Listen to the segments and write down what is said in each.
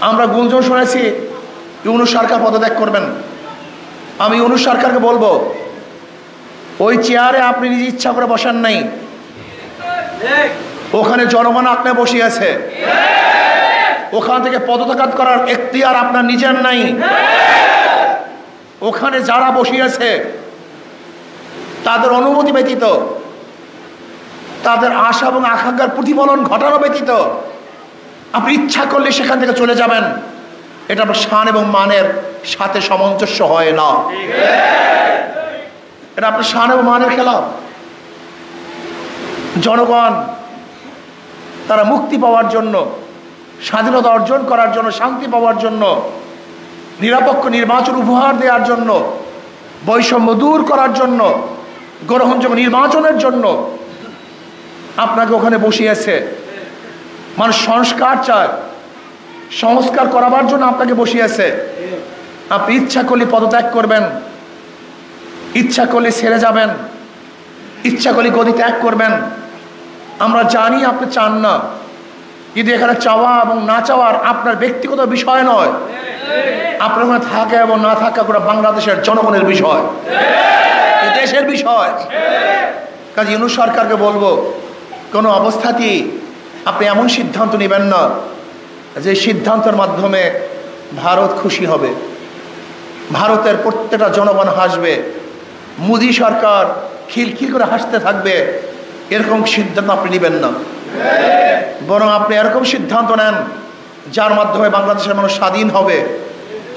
আমরা গুঞ্জন শুনেছি ইউনূস সরকার পদত্যাগ করবেন। আমি ইউনূস সরকারকে বলবো, ওই চেয়ারে আপনি নিজে ইচ্ছা করে বসেন নাই, ওখানে জনগণ আপনি বসিয়েছে। ওখান থেকে পদত্যাগ করার এখতিয়ার আপনার নিজের নাই। ওখানে যারা বসিয়েছে তাদের অনুমতি ব্যতীত, তাদের আশা এবং আকাঙ্ক্ষার প্রতিফলন ঘটানো ব্যতীত আপনি ইচ্ছা করলে সেখান থেকে চলে যাবেন, এটা আপনার শান এবং মানের সাথে সামঞ্জস্য হয় না। এটা আপনার শান এবং মানের খেলাফ। জনগণ তারা মুক্তি পাওয়ার জন্য, স্বাধীনতা অর্জন করার জন্য, শান্তি পাওয়ার জন্য, নিরপেক্ষ নির্বাচন উপহার দেওয়ার জন্য, বৈষম্য দূর করার জন্য, গ্রহণযোগ্য নির্বাচনের জন্য আপনাকে ওখানে বসিয়েছে। মানুষ সংস্কার চায়, সংস্কার করাবার জন্য আপনাকে বসিয়েছে। আপনি ইচ্ছা করলে পদত্যাগ করবেন, ইচ্ছা করলে ছেড়ে যাবেন, ইচ্ছা করলে গদি ত্যাগ করবেন। আমরা জানি আপনি চান না, কিন্তু এখানে চাওয়া এবং না চাওয়ার আপনার ব্যক্তিগত বিষয় নয়, আপনার ওখানে থাকা এবং না থাকা করে বাংলাদেশের জনগণের বিষয়, দেশের বিষয়। কাজে ইউনূস সরকারকে বলবো, কোনো অবস্থাতেই আপনি এমন সিদ্ধান্ত নেবেন না যে সিদ্ধান্তের মাধ্যমে ভারত খুশি হবে, ভারতের প্রত্যেকটা জনগণ হাসবে, মোদী সরকার খিলখিল করে হাসতে থাকবে। এরকম সিদ্ধান্ত আপনি নেবেন না, বরং আপনি এরকম সিদ্ধান্ত নেন যার মাধ্যমে বাংলাদেশের মানুষ স্বাধীন হবে,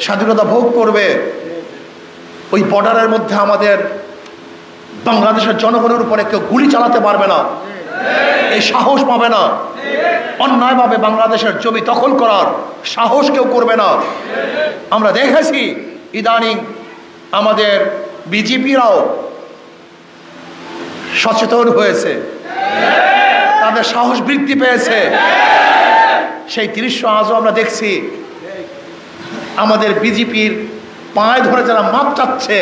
স্বাধীনতা ভোগ করবে। ওই বর্ডারের মধ্যে আমাদের বাংলাদেশের জনগণের উপরে কেউ গুলি চালাতে পারবে না, এই সাহস পাবে না। অন্যায়ভাবে বাংলাদেশের জমি দখল করার সাহস কেউ করবে না। আমরা দেখেছি ইদানিং আমাদের বিজেপিরাও সচেতন হয়েছে, তাদের সাহস বৃদ্ধি পেয়েছে। সেই দৃশ্য আজও আমরা দেখছি। আমাদের বিজেপির পায়ে ধরে যারা মাপ চাচ্ছে,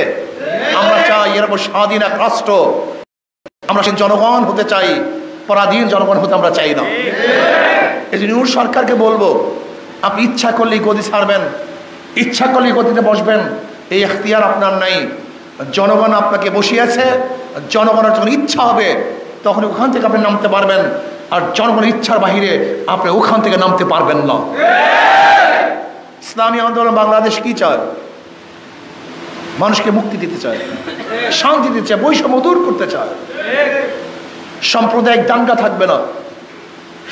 আমরা চাই এরকম স্বাধীন এক রাষ্ট্র, আমরা সেই জনগণ হতে চাই, পরাধীন জনগণ হতে আমরা চাই না। এই জন্য ইউনূস সরকারকে বলবো, আপনি ইচ্ছা করলেই গদি ছাড়বেন, ইচ্ছা করলেই গদিতে বসবেন, এই এখতিয়ার আপনার নাই। জনগণ আপনাকে বসিয়েছে, জনগণের যখন ইচ্ছা হবে তখন ওখান থেকে আপনি নামতে পারবেন, আর জনগণের ইচ্ছার বাহিরে আপনি ওখান থেকে নামতে পারবেন না। ইসলামী আন্দোলন বাংলাদেশ কি চায়? মানুষকে মুক্তি দিতে চায়, শান্তি দিতে চায়, বৈষম্য দূর করতে চায়। সাম্প্রদায়িক দাঙ্গা থাকবে না,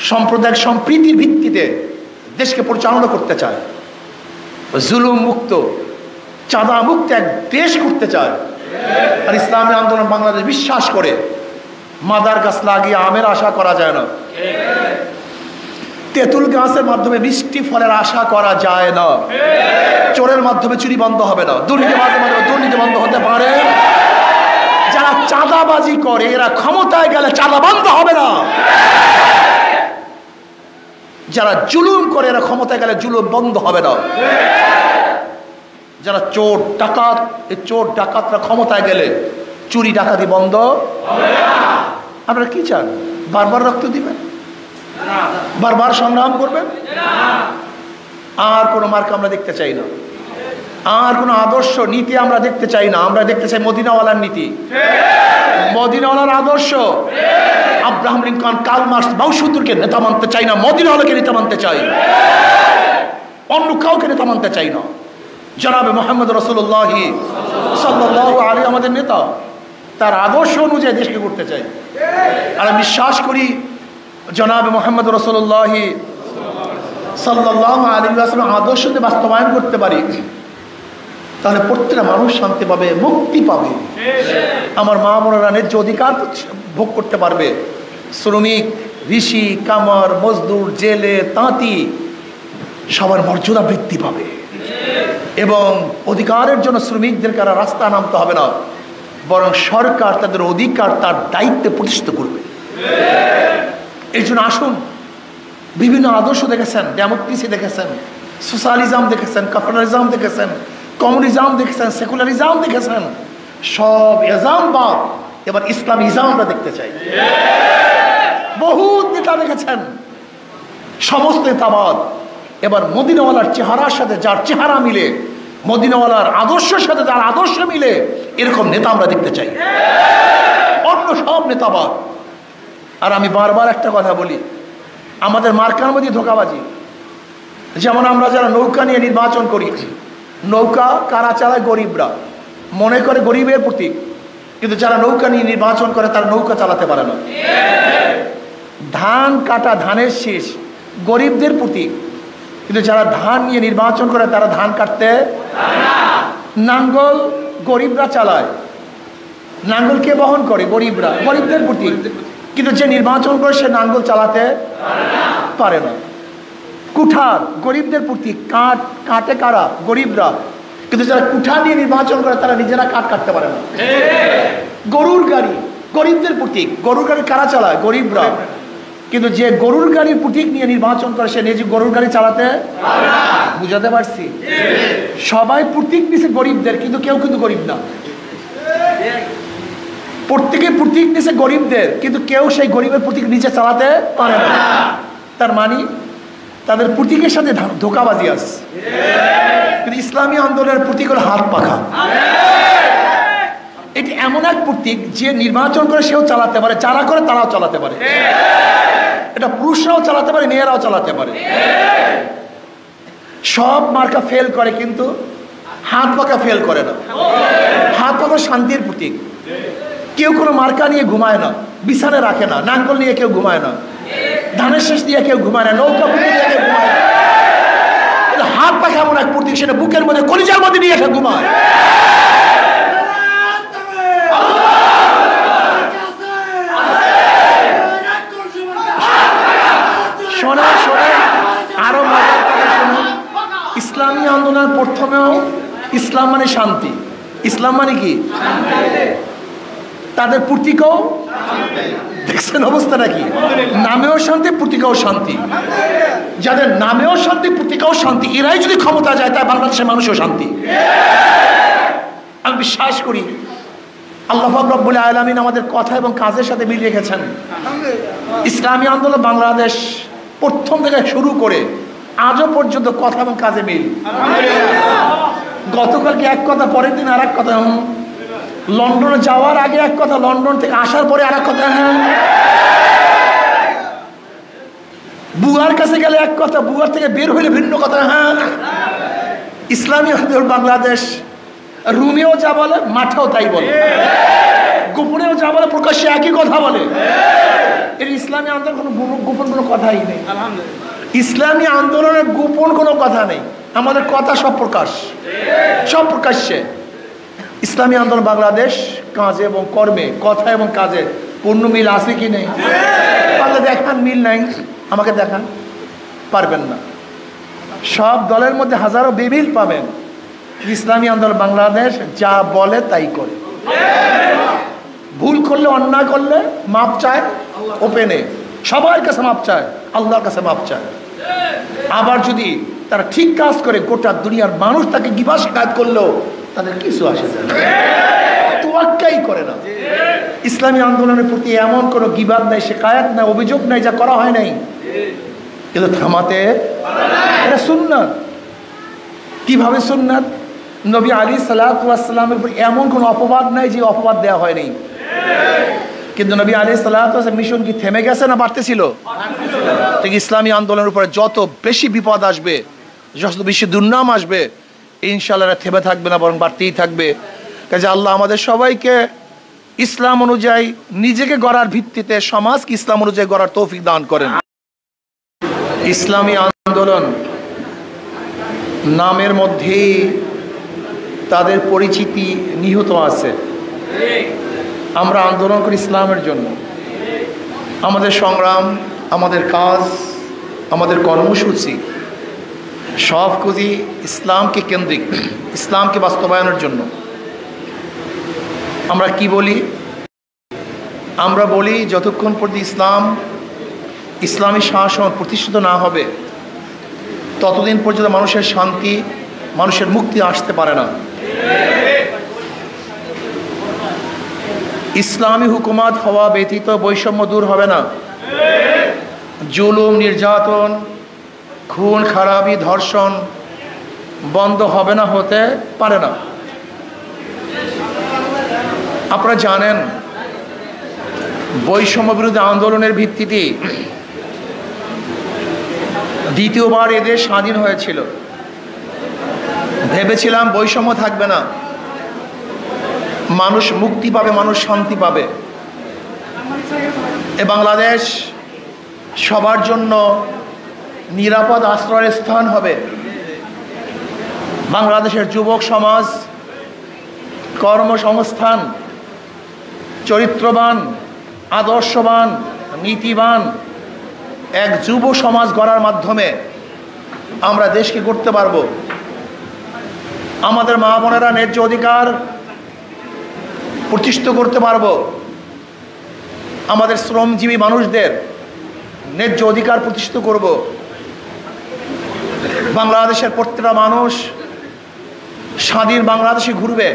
সাম্প্রদায়িক সম্প্রীতির ভিত্তিতে দেশকে পরিচালনা করতে চায়, জুলুম মুক্ত, চাঁদা মুক্ত এক দেশ করতে চায়। আর ইসলামী আন্দোলন বাংলাদেশ বিশ্বাস করে মাদার গাছ লাগিয়ে আমের আশা করা যায় না, তেঁতুল গাছের মাধ্যমে মিষ্টি ফলের আশা করা যায় না, চোরের মাধ্যমে চুরি বন্ধ হবে না, দুর্নীতিবাজের মাধ্যমে দুর্নীতি বন্ধ হতে পারে। যারা চাঁদাবাজি করে এরা ক্ষমতায় গেলে চাঁদা বন্ধ হবে না, যারা জুলুম করে এরা ক্ষমতায় গেলে জুলুম বন্ধ হবে না। যারা চোর ডাকাত, এই চোর ডাকাতরা ক্ষমতায় গেলে চুরি ডাকাতি বন্ধ হবে না। আপনারা কি চান? বারবার রক্ত দিবেন, বারবার সংগ্রাম করবেন? আর কোনো মার্কা আমরা দেখতে চাই না, আর কোনো আদর্শ নীতি আমরা দেখতে চাই না। আমরা দেখতে চাই মদিনাওয়ালার নীতি, মদিনাওয়ালার আদর্শ। আব্রাহাম লিঙ্কন, কার্ল মার্কস, মাওসুদুরকে নেতা মানতে চাই না, মদিনাওয়ালাকে নেতা মানতে চাই, অন্য কাউকে নেতা মানতে চাই না। জনাবে মুহাম্মদ রাসূলুল্লাহ সাল্লাল্লাহু আলাইহি আমাদের নেতা, তার আদর্শ অনুযায়ী দেশকে করতে চাই। আর আমি বিশ্বাস করি জনাবে মুহাম্মদ রাসূলুল্লাহ সাল্লাল্লাহু আলাইহি ওয়াসাল্লাম আদর্শকে বাস্তবায়ন করতে পারি, তাহলে প্রত্যেকটা মানুষ শান্তি পাবে, মুক্তি পাবে। আমার মা বোনেরা ন্যায্য অধিকার ভোগ করতে পারবে। শ্রমিক, ঋষি, কামার, মজদুর, জেলে, তাঁতি সবার মর্যাদা বৃদ্ধি পাবে। এবং অধিকারের জন্য শ্রমিকদেরকে আর রাস্তা নামতে হবে না, বরং সরকার তাদের অধিকার তার দায়িত্বে প্রতিষ্ঠিত করবে। এই জন্য আসুন, বিভিন্ন আদর্শ দেখেছেন, ডেমোক্রেসি দেখেছেন, সোশ্যালিজম দেখেছেন, ক্যাপিটালিজম দেখেছেন, কমিউনিজম দেখেছেন, সেকুলারিজম দেখেছেন, সব এজাম বাদ, এবার ইসলামিজম আমরা দেখতে চাই। বহু নেতা দেখেছেন, সমস্ত নেতাবাদ এবার মদিনাওয়ালার চেহারার সাথে যার চেহারা মিলে, মদিনাওয়ালার আদর্শের সাথে যার আদর্শ মিলে, এরকম নেতা আমরা দেখতে চাই। অন্য সব নেতাবাদ। আর আমি বারবার একটা কথা বলি, আমাদের মার্কার মধ্যে ধোঁকাবাজি। যেমন আমরা যারা নৌকা নিয়ে নির্বাচন করি, নৌকা কারা চালায়? গরিবরা, মনে করে গরিবের প্রতীক। কিন্তু যারা নৌকা নিয়ে নির্বাচন করে তারা নৌকা চালাতে পারে না। ধান কাটা, ধানের শীষ গরিবদের প্রতীক, কিন্তু যারা ধান নিয়ে নির্বাচন করে তারা ধান কাটতে। নাঙ্গল গরিবরা চালায়, নাঙ্গল কে বহন করে? গরিবরা, গরিবদের প্রতীক। কিন্তু যে নির্বাচন করে সে নাঙ্গল চালাতে পারে না। কুঠার গরিবদের প্রতীক, কাটে কারা? গরিবরা। কিন্তু যারা কুঠার নিয়ে নির্বাচন করে তারা নিজেরা কাটতে পারে না। গরুর গাড়ি গরিবদের প্রতীক, গরুর গাড়ি কারা চালায়? গরিবরা। কিন্তু যে গরুর গাড়ির প্রতীক নিয়ে নির্বাচন করে সে নিজে গরুর গাড়ি চালাতে। বুঝাতে পারছি? সবাই প্রতীক নিছে গরিবদের, কিন্তু কেউ কিন্তু গরিব না। প্রত্যেকে প্রতীক নিছে গরিবদের, কিন্তু কেউ সেই গরিবের প্রতীক নিচে চালাতে পারে না। তার মানে তাদের প্রতীকের সাথে ধোঁকাবাজি আছে। কিন্তু ইসলামী আন্দোলনের প্রতীক হলো হাত পাখা। এটি এমন এক প্রতীক যে নির্বাচন করে সেও চালাতে পারে, যারা করে তারাও চালাতে পারে। এটা পুরুষরাও চালাতে পারে, মেয়েরাও চালাতে পারে। সব মার্কা ফেল করে, কিন্তু হাত পাখা ফেল করে না। হাত পাখা শান্তির প্রতীক। কেউ কোনো মার্কা নিয়ে ঘুমায় না, বিছানে রাখে না। নাঙ্গল নিয়ে কেউ ঘুমায় না, ধানের শেষ দিয়ে কেউ ঘুমায় না, নৌকা দিয়ে কেউ ঘুমায় না। হাত পাখা এমন এক প্রতীক, সেটা বুকের মধ্যে, কলিজার মধ্যে নিয়ে এসে ঘুমায়। শোনা আরো মজার কথা শোনো। ইসলামী আন্দোলন প্রথমেও ইসলাম মানে শান্তি। ইসলাম মানে কি? তাদের প্রতীকও দেখছেন অবস্থাটা কি? নামেও শান্তি, প্রতীকেও শান্তি। যাদের নামেও শান্তি, প্রতীকেও শান্তি, এরাই যদি ক্ষমতা যায় তাই বাংলাদেশের মানুষও শান্তি। আমি বিশ্বাস করি আল্লাহ পাক রব্বুল আলামিন আমাদের কথা এবং কাজের সাথে মিল রেখেছেন। ইসলামী আন্দোলন বাংলাদেশ প্রথম থেকে শুরু করে আজও পর্যন্ত কথা এবং কাজে মিল। গতকালকে এক কথা, পরের দিন আর এক কথা। লন্ডনে যাওয়ার আগে এক কথা, লন্ডন থেকে আসার পরে আর এক কথা। বুয়ার কাছে গেলে এক কথা, বুয়ার থেকে বের হইলে ভিন্ন কথা। ইসলামী আন্দোলন বাংলাদেশ রুমেও যা বলে, মাঠেও তাই বলে, গোপনেও যা বলে, প্রকাশ্যে একই কথা বলে। এর ইসলামী আন্দোলন কোনো গোপন কোনো কথাই নেই। ইসলামী আন্দোলনের গোপন কোনো কথা নেই। আমাদের কথা সব প্রকাশ, সব প্রকাশ্যে। ইসলামী আন্দোলন বাংলাদেশ কাজে এবং কর্মে, কথা এবং কাজে পূর্ণ মিল আছে কি নেই? পারলে দেখান, মিল নাই আমাকে দেখান, পারবেন না। সব দলের মধ্যে হাজারো বেমিল পাবেন। ইসলামী আন্দোলন বাংলাদেশ যা বলে তাই করে। ভুল করলে, অন্যায় করলে মাপ চায় ওপেনে, সবার কাছে মাপ চায়, আল্লাহর কাছে মাপ চায়। আবার যদি তারা ঠিক কাজ করে, গোটা দুনিয়ার মানুষ তাকে গিবা শিকায়ত করলেও তাদের কিছু আসে যায় না, তোয়াক্কাই করে না। ইসলামী আন্দোলনের প্রতি এমন কোনো গিবাদ নাই, শিকায়ত নাই, অভিযোগ নাই যা করা হয় নাই, কিন্তু থামাতে। এটা সুন্নাত। কিভাবে সুন্নাত? নবী আলাইহিস সালাতু ওয়াস সালামের উপর এমন কোনো অপবাদ নাই যে অপবাদ দেওয়া হয়নি। কিন্তু নবী আলাইহিস সালাতু ওয়াস সালামের মিশন কি থেমে গেছে না বাড়তেছিল? ঠিক ইসলামী আন্দোলনের উপরে যত বেশি বিপদ আসবে, যত বেশি দুর্নাম আসবে, ইনশাআল্লাহ থেমে থাকবে না, বরং বাড়তেই থাকবে। কাজে আল্লাহ আমাদের সবাইকে ইসলাম অনুযায়ী নিজেকে গড়ার ভিত্তিতে সমাজকে ইসলাম অনুযায়ী গড়ার তৌফিক দান করেন। ইসলামী আন্দোলন নামের মধ্যেই তাদের পরিচিতি নিহিত আছে। আমরা আন্দোলন করি ইসলামের জন্য। আমাদের সংগ্রাম, আমাদের কাজ, আমাদের কর্মসূচি সব কিছুই ইসলামকে কেন্দ্রিক, ইসলামকে বাস্তবায়নের জন্য। আমরা কি বলি? আমরা বলি যতক্ষণ পর্যন্ত ইসলামী শাসন প্রতিষ্ঠিত না হবে ততদিন পর্যন্ত মানুষের শান্তি, মানুষের মুক্তি আসতে পারে না। ইসলামী হুকুমত হওয়া ব্যতীত বৈষম্য দূর হবে না। জুলুম, নির্যাতন, খুন খারাপি ধর্ষণ বন্ধ হবে না, হতে পারে না। আপনারা জানেন বৈষম্য বিরোধী আন্দোলনের ভিত্তিতে দ্বিতীয়বার এদেশ স্বাধীন হয়েছিল। ভেবেছিলাম বৈষম্য থাকবে না, মানুষ মুক্তি পাবে, মানুষ শান্তি পাবে, এ বাংলাদেশ সবার জন্য নিরাপদ আশ্রয়ের স্থান হবে। বাংলাদেশের যুবক সমাজ কর্মসংস্থান, চরিত্রবান, আদর্শবান, নীতিবান এক যুব সমাজ গড়ার মাধ্যমে আমরা দেশকে গড়তে পারব। আমাদের মা বোনেরা ন্যায্য অধিকার প্রতিষ্ঠিত করতে পারব। আমাদের শ্রমজীবী মানুষদের ন্যায্য অধিকার প্রতিষ্ঠিত করব। বাংলাদেশের প্রত্যেকটা মানুষ স্বাধীন বাংলাদেশে ঘুরবে,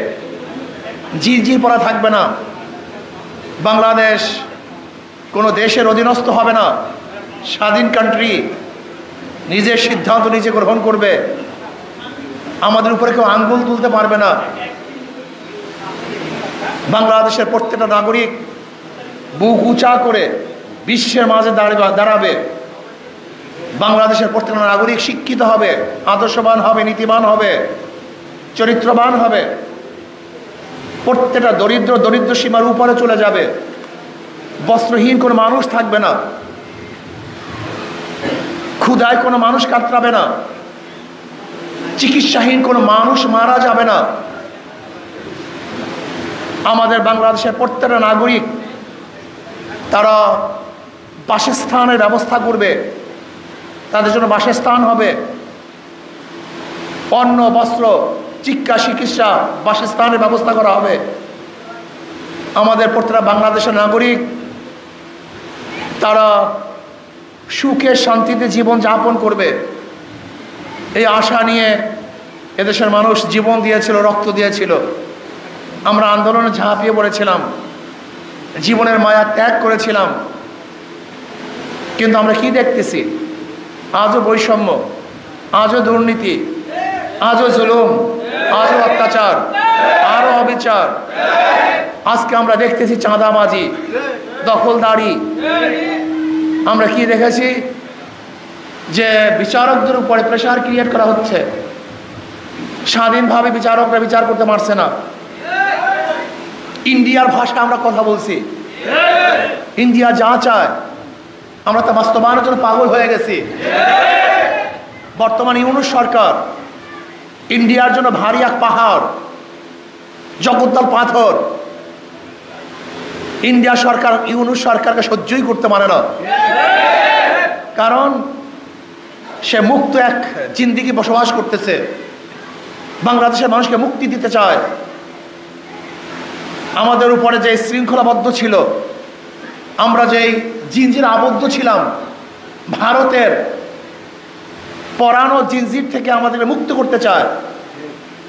জির পড়া থাকবে না। বাংলাদেশ কোনো দেশের অধীনস্থ হবে না, স্বাধীন কান্ট্রি, নিজের সিদ্ধান্ত নিজে গ্রহণ করবে। আমাদের উপরে কেউ আঙ্গুল তুলতে পারবে না। বাংলাদেশের প্রত্যেকটা নাগরিক বুক উঁচা করে বিশ্বের মাঝে দাঁড়াবে। বাংলাদেশের প্রত্যেকটা নাগরিক শিক্ষিত হবে, আদর্শবান হবে, নীতিবান হবে, চরিত্রবান হবে। প্রত্যেকটা দরিদ্র সীমার উপরে চলে যাবে। বস্ত্রহীন কোনো মানুষ থাকবে না, ক্ষুধায় কোনো মানুষ কাতরাবে না, চিকিৎসাহীন কোনো মানুষ মারা যাবে না। আমাদের বাংলাদেশের প্রত্যেকটা নাগরিক তারা বাসস্থানের ব্যবস্থা করবে, তাদের জন্য বাসস্থান হবে। অন্ন, বস্ত্র, শিক্ষা, চিকিৎসা, বাসস্থানের ব্যবস্থা করা হবে। আমাদের প্রত্যেকটা বাংলাদেশের নাগরিক তারা সুখে শান্তিতে জীবন যাপন করবে, এই আশা নিয়ে এদেশের মানুষ জীবন দিয়েছিল, রক্ত দিয়েছিল। আমরা আন্দোলনে ঝাঁপিয়ে পড়েছিলাম, জীবনের মায়া ত্যাগ করেছিলাম। কিন্তু আমরা কি দেখতেছি? আজও বৈষম্য, আজও দুর্নীতি, আজও জুলুম, আজও অত্যাচার, আরও অবিচার। আজকে আমরা দেখতেছি চাঁদাবাজি, দখলদারি। আমরা কি দেখেছি? যে বিচারকদের উপরে প্রেশার ক্রিয়েট করা হচ্ছে, স্বাধীনভাবে বিচারকরা বিচার করতে পারছে না। ইন্ডিয়ার ভাষা আমরা কথা বলছি, ইন্ডিয়া যা চায় আমরা তা বাস্তবায়নের জন্য পাগল হয়ে গেছি। বর্তমান ইউনূস সরকার ইন্ডিয়ার জন্য ভারী এক পাহাড়, জগদ্দল পাথর। ইন্ডিয়া সরকার ইউনূস সরকারকে সহ্যই করতে পারে না, কারণ সে মুক্ত এক জিন্দেগি বসবাস করতেছে, বাংলাদেশের মানুষকে মুক্তি দিতে চায়। আমাদের উপরে যে শৃঙ্খলাবদ্ধ ছিল, আমরা যেই জিনজির আবদ্ধ ছিলাম, ভারতের পরানো জিনজির থেকে আমাদেরকে মুক্ত করতে চায়।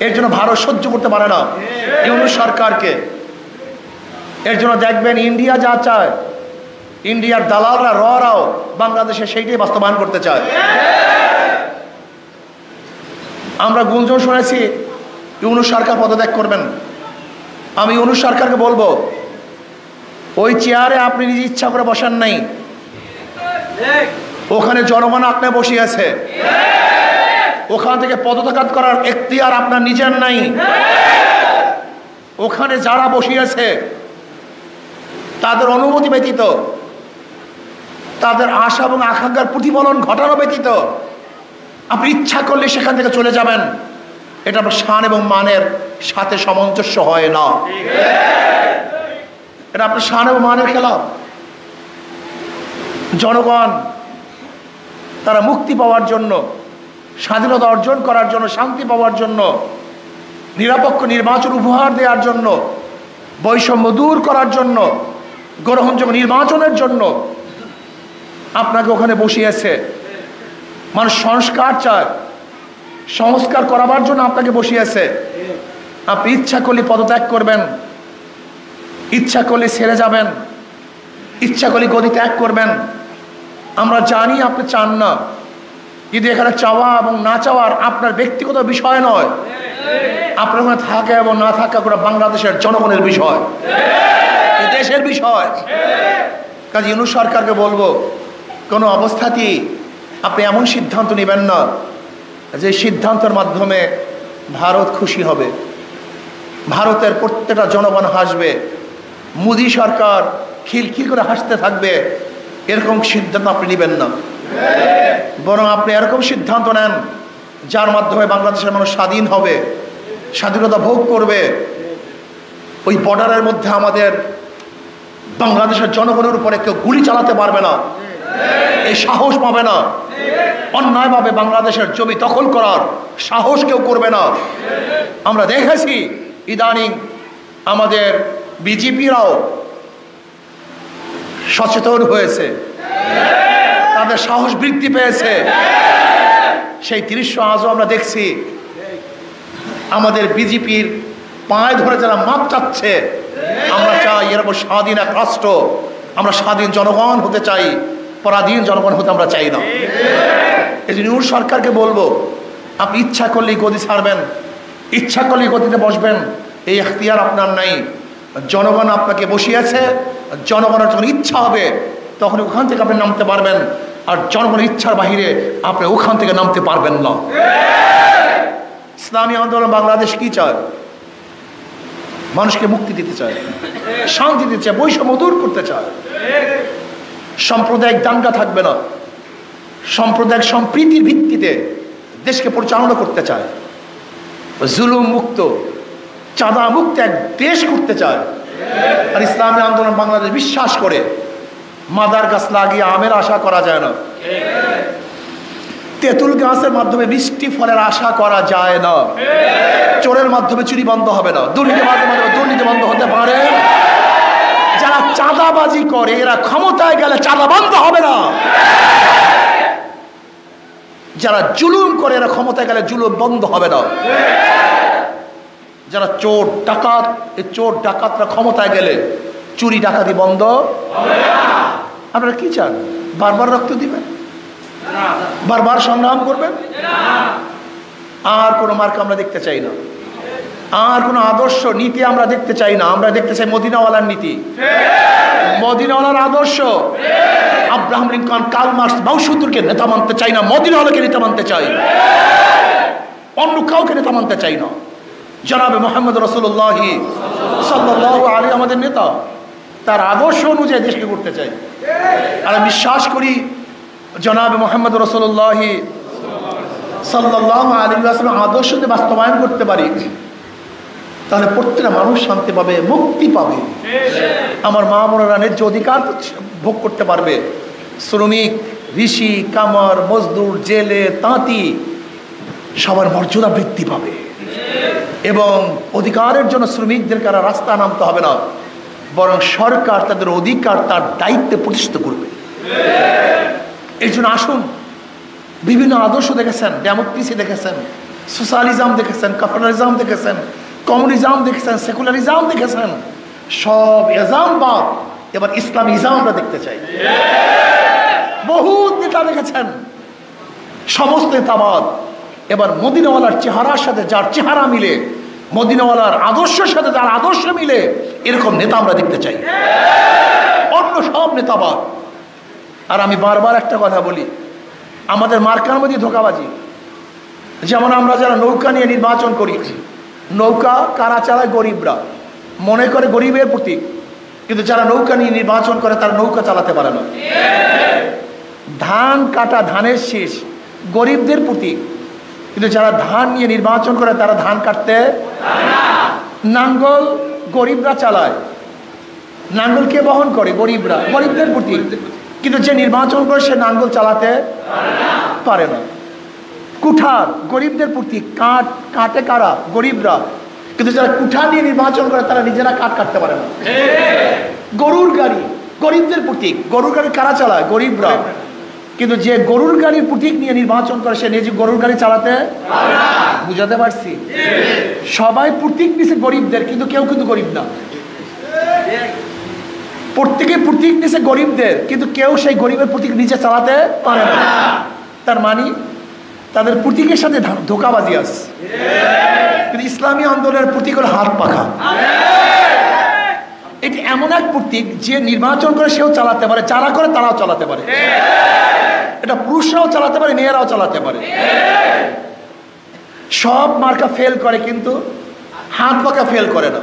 এর জন্য ভারত সহ্য করতে পারে না ইউনূস সরকারকে। এর জন্য দেখবেন ইন্ডিয়া যা চায়, ইন্ডিয়ার দালালরা রাও বাংলাদেশে সেইটাই বাস্তবায়ন করতে চায়। আমরা গুঞ্জন শুনেছি ইউনূস সরকার পদত্যাগ করবেন। আমি ইউনূস সরকারকে বলবো, ওই চেয়ারে আপনি নিজে ইচ্ছা করে বসান নাই, ওখানে জনগণ আপনি বসিয়েছে। ওখান থেকে পদত্যাগ করার এখতিয়ার আপনার নিজের নাই। ওখানে যারা বসিয়েছে তাদের অনুমতি ব্যতীত, তাদের আশা এবং আকাঙ্ক্ষার প্রতিফলন ঘটানো ব্যতীত আপনি ইচ্ছা করলে সেখান থেকে চলে যাবেন, এটা আপনার শান এবং মানের সাথে সামঞ্জস্য হয় না। এটা আপনার শান এবং মানের খেলাফ। জনগণ তারা মুক্তি পাওয়ার জন্য, স্বাধীনতা অর্জন করার জন্য, শান্তি পাওয়ার জন্য, নিরপেক্ষ নির্বাচন উপহার দেওয়ার জন্য, বৈষম্য দূর করার জন্য, গ্রহণযোগ্য নির্বাচনের জন্য আপনাকে ওখানে বসিয়েছে। মানুষ সংস্কার চায়, সংস্কার করাবার জন্য আপনাকে বসিয়েছে। আপনি ইচ্ছা করলে পদত্যাগ করবেন, ইচ্ছা করলে ছেড়ে যাবেন, ইচ্ছা করলে গদি ত্যাগ করবেন। আমরা জানি আপনি চান না, কিন্তু এখানে চাওয়া এবং না চাওয়ার আপনার ব্যক্তিগত বিষয় নয়, আপনার ওখানে থাকা এবং না থাকা করে বাংলাদেশের জনগণের বিষয়, দেশের বিষয়। কাজে ইউনূস সরকারকে বলবো, কোনো অবস্থাতেই আপনি এমন সিদ্ধান্ত নেবেন না যে সিদ্ধান্তের মাধ্যমে ভারত খুশি হবে, ভারতের প্রত্যেকটা জনগণ হাসবে, মোদী সরকার খিলখিল করে হাসতে থাকবে। এরকম সিদ্ধান্ত আপনি নেবেন না, বরং আপনি এরকম সিদ্ধান্ত নেন যার মাধ্যমে বাংলাদেশের মানুষ স্বাধীন হবে, স্বাধীনতা ভোগ করবে। ওই বর্ডারের মধ্যে আমাদের বাংলাদেশের জনগণের উপরে কেউ গুলি চালাতে পারবে না, এই সাহস পাবে না। অন্যায়ভাবে বাংলাদেশের জমি দখল করার সাহস কেউ করবে না। আমরা দেখেছি ইদানিং আমাদের বিজেপিরাও সচেতন হয়েছে, তাদের সাহস বৃদ্ধি পেয়েছে। সেই দৃশ্য আজও আমরা দেখছি। আমাদের বিজেপির পায়ে ধরে যারা মাপ চাচ্ছে, আমরা চাই এরকম স্বাধীন এক রাষ্ট্র, আমরা স্বাধীন জনগণ হতে চাই, পরাধীন জনগণ হতে আমরা চাই না। এই জন্য ইউনূস সরকারকে বলবো, আপনি ইচ্ছা করলেই গদি ছাড়বেন, ইচ্ছা করলেই গদিতে বসবেন, এই এখতিয়ার আপনার নাই। জনগণ আপনাকে বসিয়েছে, জনগণের যখন ইচ্ছা হবে তখন ওখান থেকে আপনি নামতে পারবেন, আর জনগণের ইচ্ছার বাহিরে আপনি ওখান থেকে নামতে পারবেন না। ইসলামী আন্দোলন বাংলাদেশ কি চায়? মানুষকে মুক্তি দিতে চায়, শান্তি দিতে চায়, বৈষম্য দূর করতে চায়। সাম্প্রদায়িক দাঙ্গা থাকবে না, সাম্প্রদায়িক সম্প্রীতির ভিত্তিতে দেশকে পরিচালনা করতে চায়, জুলুম মুক্ত, চাঁদা মুক্ত এক দেশ করতে চায়। আর ইসলামী আন্দোলন বাংলাদেশ বিশ্বাস করে মাদার গাছ লাগিয়ে আমের আশা করা যায় না, তেঁতুল গাছের মাধ্যমে মিষ্টি ফলের আশা করা যায় না, চোরের মাধ্যমে চুরি বন্ধ হবে না, দুর্নীতির মাধ্যমে দুর্নীতি বন্ধ হতে পারে। যারা চাঁদাবাজি করে এরা ক্ষমতায় গেলে চাঁদা বন্ধ হবে না, যারা জুলুম করে এরা ক্ষমতায় গেলে জুলুম বন্ধ হবে না। যারা চোর ডাকাত, এই চোর ডাকাতরা ক্ষমতায় গেলে চুরি ডাকাতি বন্ধ হবে না। আপনারা কি চান? বারবার রক্ত দিবেন, বারবার সংগ্রাম করবেন? আর কোনো মার্কা আমরা দেখতে চাই না, আর কোনো আদর্শ নীতি আমরা দেখতে চাই না। আমরা দেখতে চাই মদিনাওয়ালার নীতি, মদিনাওয়ালার আদর্শ। আব্রাহাম লিঙ্কন, কার্ল মার্কস, মাওসুদুরকে নেতা মানতে চাই না, মদিনাওয়ালাকে নেতা মানতে চাই, অন্য কাউকে নেতা মানতে চাই না। জনাবে মুহাম্মদ রাসূলুল্লাহ সাল্লাল্লাহু আলাইহি আমাদের নেতা, তার আদর্শ অনুযায়ী দেশকে করতে চাই। আর আমি বিশ্বাস করি জনাবে মুহাম্মদ রাসূলুল্লাহ সাল্লাল্লাহু আলাইহি ওয়াসাল্লাম আদর্শকে বাস্তবায়ন করতে পারি, তাহলে প্রত্যেকটা মানুষ শান্তি পাবে, মুক্তি পাবে। আমার মা বোনেরা ন্যায্য অধিকার ভোগ করতে পারবে। শ্রমিক, ঋষি, কামার, মজদুর, জেলে, তাঁতি সবার মর্যাদা বৃদ্ধি পাবে। এবং অধিকারের জন্য শ্রমিকদেরকে আর রাস্তা নামতে হবে না, বরং সরকার তাদের অধিকার তার দায়িত্বে প্রতিষ্ঠিত করবে। এই জন্য আসুন, বিভিন্ন আদর্শ দেখেছেন, ডেমোক্রেসি দেখেছেন, সোশ্যালিজম দেখেছেন, ক্যাপিটালিজম দেখেছেন, কমিউনিজম দেখেছেন, সেকুলারিজম দেখেছেন, সব এজাম বাদ, এবার ইসলামিজম আমরা দেখতে চাই। বহু নেতা দেখেছেন, সমস্ত নেতাবাদ। এবার মদিনাওয়ালার চেহারার সাথে যার চেহারা মিলে, মদিনাওয়ালার আদর্শের সাথে যার আদর্শ মিলে, এরকম নেতা আমরা দেখতে চাই, অন্য সব নেতাবাদ। আর আমি বারবার একটা কথা বলি, আমাদের মার্কার মধ্যে ধোঁকাবাজি। যেমন আমরা যারা নৌকা নিয়ে নির্বাচন করি, নৌকা কারা চালায়? গরিবরা, মনে করে গরিবের প্রতীক, কিন্তু যারা নৌকা নিয়ে নির্বাচন করে তারা নৌকা চালাতে পারে না। ধান কাটা, ধানের শীষ গরিবদের প্রতীক, কিন্তু যারা ধান নিয়ে নির্বাচন করে তারা ধান কাটতে। নাঙ্গল গরিবরা চালায়, নাঙ্গল কে বহন করে? গরিবরা, গরিবদের প্রতীক, কিন্তু যে নির্বাচন করে সে নাঙ্গল চালাতে পারে না। কুঠার গরিবদের প্রতীক, কাঠ কাটে কারা? গরিবরা, কিন্তু যারা কুঠার নিয়ে নির্বাচন করে তারা নিজেরা কাঠ কাটতে পারে না। গরুর গাড়ি গরিবদের প্রতীক, গরুর গাড়ি কারা চালায়? গরিবরা, কিন্তু যে গরুর গাড়ির প্রতীক নিয়ে নির্বাচন করে সে নিজে গরুর গাড়ি চালাতে। বুঝাতে পারছি? সবাই প্রতীক নিছে গরিবদের, কিন্তু কেউ কিন্তু গরিব না। প্রত্যেকে প্রতীক নিছে গরিবদের, কিন্তু কেউ সেই গরিবের প্রতীক নিচে চালাতে পারে না। তার মানে তাদের প্রতীকের সাথে ধোঁকাবাজি আছে, কিন্তু ইসলামী আন্দোলনের প্রতীক হলো হাত পাখা। এটি এমন এক প্রতীক যে নির্বাচন করে সেও চালাতে পারে, যারা করে তারাও চালাতে পারে। এটা পুরুষরাও চালাতে পারে, মেয়েরাও চালাতে পারে। সব মার্কা ফেল করে, কিন্তু হাত পাখা ফেল করে না।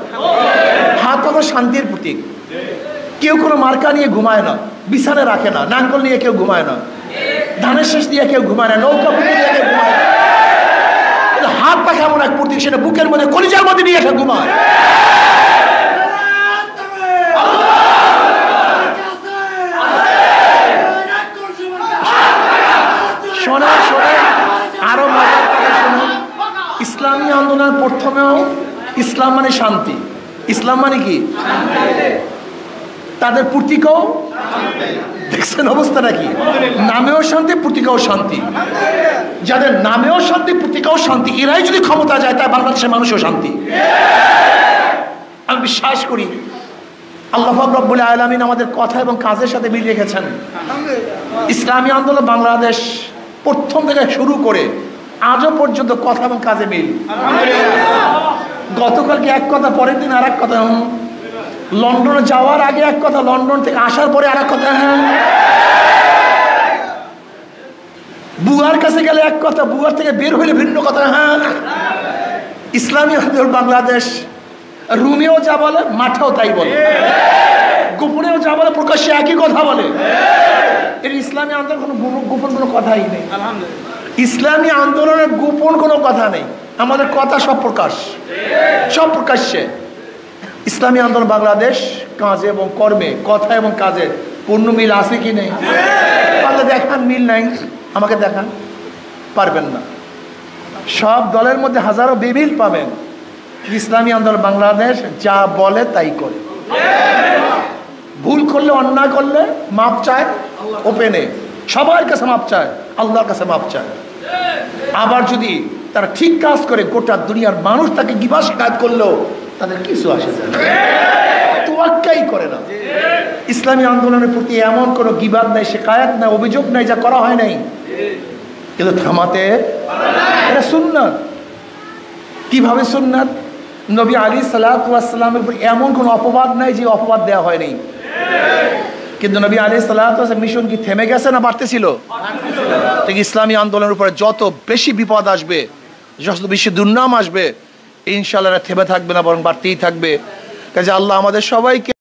হাত পাখা শান্তির প্রতীক। কেউ কোনো মার্কা নিয়ে ঘুমায় না, বিছানে রাখে না, নাঙ্গল নিয়ে কেউ ঘুমায় না, ধানের শেষ দিয়ে কেউ ঘুমায় না, নৌকা বুকে দিয়ে কেউ ঘুমায় না। হাত পাখা এমন এক প্রতীক, সেটা বুকের মধ্যে কলিজার মধ্যে নিয়ে এসে ঘুমায়। শোনা আরো মজার কথা শোনো। ইসলামী আন্দোলন প্রথমেও ইসলাম মানে শান্তি। ইসলাম মানে কি? তাদের প্রতীকও দেখছেন অবস্থাটা কি? নামেও শান্তি, প্রতীকও শান্তি। যাদের নামেও শান্তি, প্রতীকও শান্তি, এরাই যদি ক্ষমতা যায় তাই বাংলাদেশের মানুষও শান্তি। আমি বিশ্বাস করি আল্লাহ পাক রব্বুল আলামিন আমাদের কথা এবং কাজের সাথে মিল রেখেছেন। ইসলামী আন্দোলন বাংলাদেশ প্রথম থেকে শুরু করে আজও পর্যন্ত কথা এবং কাজে মিল। গতকালকে এক কথা, পরের দিন আর এক কথা। লন্ডনে যাওয়ার আগে এক কথা, লন্ডন থেকে আসার পরে আর এক কথা। বুয়ার কাছে গেলে এক কথা, বুয়ার থেকে বের হইলে ভিন্ন কথা। ইসলামী আন্দোলন বাংলাদেশ রুমেও যা বলে, মাঠেও তাই বলে, গোপনেও যা বলে, প্রকাশ্যে একই কথা বলে। এর ইসলামী আন্দোলন কোনো গোপন কোনো কথাই নেই। ইসলামী আন্দোলনের গোপন কোনো কথা নেই। আমাদের কথা সব প্রকাশ, সব প্রকাশ্যে। ইসলামী আন্দোলন বাংলাদেশ কাজে এবং কর্মে, কথা এবং কাজে পূর্ণ মিল আছে কি নেই? পারলে দেখান, মিল নাই আমাকে দেখান। পারবেন না। সব দলের মধ্যে হাজারো বেমিল পাবেন। ইসলামী আন্দোলন বাংলাদেশ যা বলে তাই করে। ভুল করলে, অন্যায় করলে মাপ চায় ওপেনে, সবার কাছে মাপ চায়, আল্লাহর কাছে মাপ চায়। আবার যদি তারা ঠিক কাজ করে, গোটা দুনিয়ার মানুষ তাকে গিবা শিকায়ত করলেও তাদের কিছু আসে যায় না, তোয়াক্কাই করে না। ইসলামী আন্দোলনের প্রতি এমন কোনো গিবাদ নাই, শিকায়ত নাই, অভিযোগ নাই যা করা হয় নাই, কিন্তু থামাতে এটা সুন্নাত। কিভাবে সুন্নাত? নবী আলাইহিস সালাতু ওয়াস সালামের উপর এমন কোনো অপবাদ নাই যে অপবাদ দেওয়া হয়নি। কিন্তু নবী আলাইহিস সালাতু ওয়াস সালামের মিশন কি থেমে গেছে না বাড়তেছিল? ঠিক ইসলামী আন্দোলনের উপরে যত বেশি বিপদ আসবে, যত বেশি দুর্নাম আসবে, ইনশাআল্লাহ থেমে থাকবে না, বরং বাড়তেই থাকবে। কাজে আল্লাহ আমাদের সবাইকে